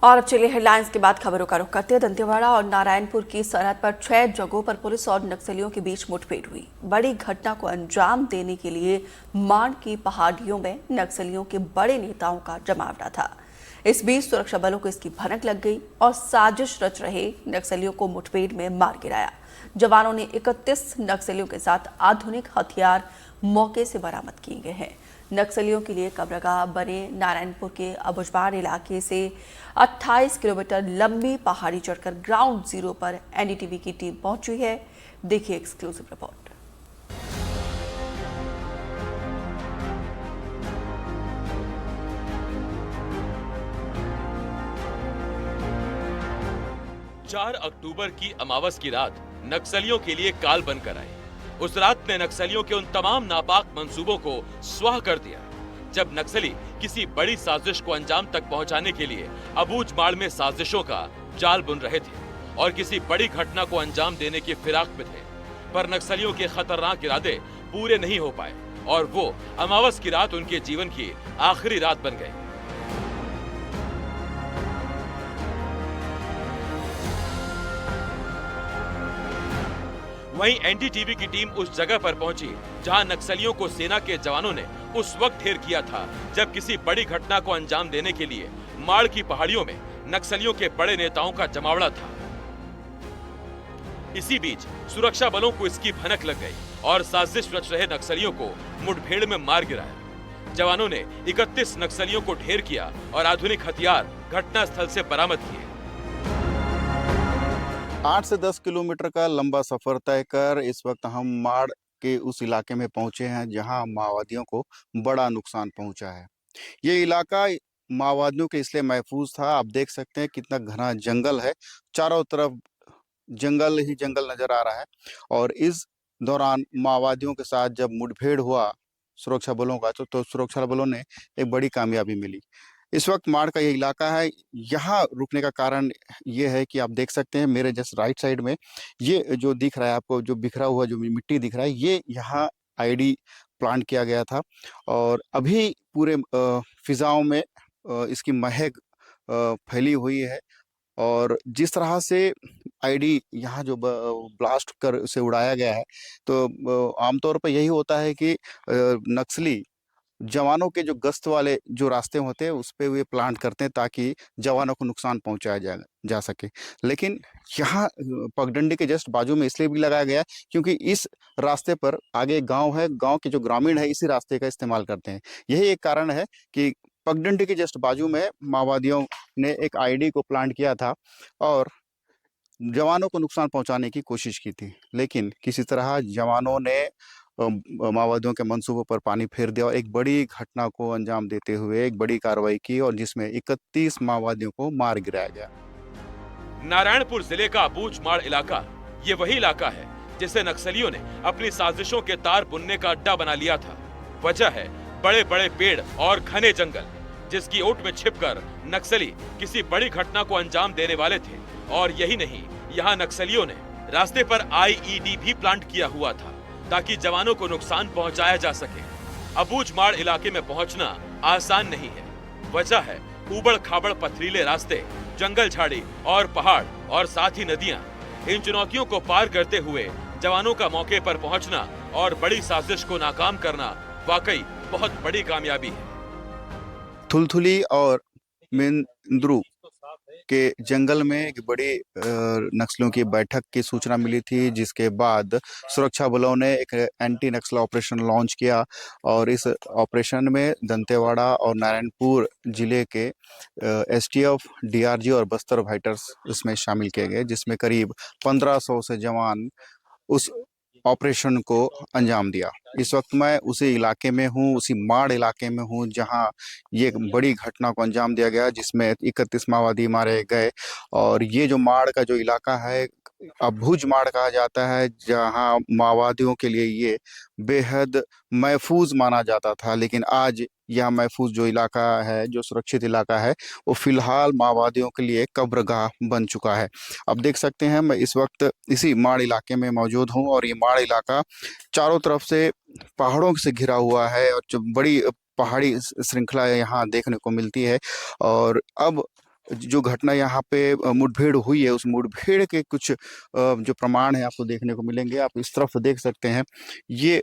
और अब चलिए हेडलाइंस के बाद खबरों का रुख करते हैं। दंतेवाड़ा और नारायणपुर की सरहद पर 6 जगहों पर पुलिस और नक्सलियों के बीच मुठभेड़ हुई। बड़ी घटना को अंजाम देने के लिए मांड की पहाड़ियों में नक्सलियों के बड़े नेताओं का जमावड़ा था। इस बीच सुरक्षा बलों को इसकी भनक लग गई और साजिश रच रहे नक्सलियों को मुठभेड़ में मार गिराया। जवानों ने 31 नक्सलियों के साथ आधुनिक हथियार मौके से बरामद किए गए हैं। नक्सलियों के लिए कब्रगाह बने नारायणपुर के अबुझमाड़ इलाके से 28 किलोमीटर लंबी पहाड़ी चढ़कर ग्राउंड जीरो पर एनडीटीवी की टीम पहुंची है। देखिए एक्सक्लूसिव रिपोर्ट। चार अक्टूबर की अमावस की रात नक्सलियों के लिए काल बनकर आई। उस रात ने नक्सलियों के उन तमाम नापाक मंसूबों को स्वाह कर दिया जब नक्सली किसी बड़ी साजिश को अंजाम तक पहुंचाने के लिए अबूझमाड़ में साजिशों का जाल बुन रहे थे और किसी बड़ी घटना को अंजाम देने की फिराक में थे। पर नक्सलियों के खतरनाक इरादे पूरे नहीं हो पाए और वो अमावस की रात उनके जीवन की आखिरी रात बन गई। वहीं एनडीटीवी की टीम उस जगह पर पहुंची जहां नक्सलियों को सेना के जवानों ने उस वक्त ढेर किया था जब किसी बड़ी घटना को अंजाम देने के लिए माड़ की पहाड़ियों में नक्सलियों के बड़े नेताओं का जमावड़ा था। इसी बीच सुरक्षा बलों को इसकी भनक लग गई और साजिश रच रहे नक्सलियों को मुठभेड़ में मार गिराया। जवानों ने 31 नक्सलियों को ढेर किया और आधुनिक हथियार घटनास्थल से बरामद किए। 8 से 10 किलोमीटर का लंबा सफर तय कर इस वक्त हम माड़ के उस इलाके में पहुंचे हैं जहां माओवादियों को बड़ा नुकसान पहुंचा है। ये इलाका माओवादियों के इसलिए महफूज था, आप देख सकते हैं कितना घना जंगल है, चारों तरफ जंगल ही जंगल नजर आ रहा है। और इस दौरान माओवादियों के साथ जब मुठभेड़ हुआ सुरक्षा बलों का तो सुरक्षा बलों ने एक बड़ी कामयाबी मिली। इस वक्त माड़ का ये इलाका है, यहाँ रुकने का कारण ये है कि आप देख सकते हैं मेरे जस्ट राइट साइड में ये जो दिख रहा है आपको, जो बिखरा हुआ जो मिट्टी दिख रहा है, ये यहाँ आईडी प्लांट किया गया था। और अभी पूरे फिजाओं में इसकी महक फैली हुई है। और जिस तरह से आईडी यहाँ जो ब्लास्ट कर उसे उड़ाया गया है, तो आमतौर पर यही होता है कि नक्सली जवानों के जो गश्त वाले जो रास्ते होते हैं उस पे वे प्लांट करते हैं ताकि जवानों को नुकसान पहुंचाया जा सके। लेकिन यहाँ पगडंडी के जस्ट बाजू में इसलिए भी लगाया गया है क्योंकि इस रास्ते पर आगे गांव है, गांव के जो ग्रामीण है इसी रास्ते का इस्तेमाल करते हैं। यही एक कारण है कि पगडंडी के जस्ट बाजू में माओवादियों ने एक आईडी को प्लांट किया था और जवानों को नुकसान पहुंचाने की कोशिश की थी। लेकिन किसी तरह जवानों ने माओवादियों के मंसूबों पर पानी फेर दिया और एक बड़ी घटना को अंजाम देते हुए एक बड़ी कार्रवाई की और जिसमें 31 माओवादियों को मार गिराया गया। नारायणपुर जिले का अबूझमाड़ इलाका ये वही इलाका है जिसे नक्सलियों ने अपनी साजिशों के तार बुनने का अड्डा बना लिया था। वजह है बड़े बड़े पेड़ और घने जंगल जिसकी ओट में छिपकर नक्सली किसी बड़ी घटना को अंजाम देने वाले थे। और यही नहीं, यहाँ नक्सलियों ने रास्ते पर आईईडी भी प्लांट किया हुआ था ताकि जवानों को नुकसान पहुंचाया जा सके। अबूझमाड़ इलाके में पहुंचना आसान नहीं है। वजह है ऊबड़ खाबड़ पथरीले रास्ते, जंगल झाड़ी और पहाड़ और साथ ही नदियां। इन चुनौतियों को पार करते हुए जवानों का मौके पर पहुंचना और बड़ी साजिश को नाकाम करना वाकई बहुत बड़ी कामयाबी है। थुलथुली और मेंद्रू के जंगल में एक बड़ी नक्सलियों की बैठक की सूचना मिली थी, जिसके बाद सुरक्षा बलों ने एक एंटी नक्सल ऑपरेशन लॉन्च किया और इस ऑपरेशन में दंतेवाड़ा और नारायणपुर जिले के एसटीएफ, डीआरजी और बस्तर फाइटर्स इसमें शामिल किए गए, जिसमें करीब 1500 से जवान उस ऑपरेशन को अंजाम दिया। इस वक्त मैं उसी इलाके में हूँ, उसी माड़ इलाके में हूँ जहाँ ये एक बड़ी घटना को अंजाम दिया गया जिसमें 31 माओवादी मारे गए। और ये जो माड़ का जो इलाका है अबुझ माड़ कहा जाता है, जहाँ माओवादियों के लिए ये बेहद महफूज माना जाता था। लेकिन आज यह महफूज जो इलाका है, जो सुरक्षित इलाका है, वो फिलहाल माओवादियों के लिए कब्रगाह बन चुका है। अब देख सकते हैं मैं इस वक्त इसी माड़ इलाके में मौजूद हूँ और ये माड़ इलाका चारों तरफ से पहाड़ों से घिरा हुआ है और जो बड़ी पहाड़ी श्रृंखला यहाँ देखने को मिलती है। और अब जो घटना यहाँ पे मुठभेड़ हुई है, उस मुठभेड़ के कुछ जो प्रमाण है आपको देखने को मिलेंगे। आप इस तरफ देख सकते हैं, ये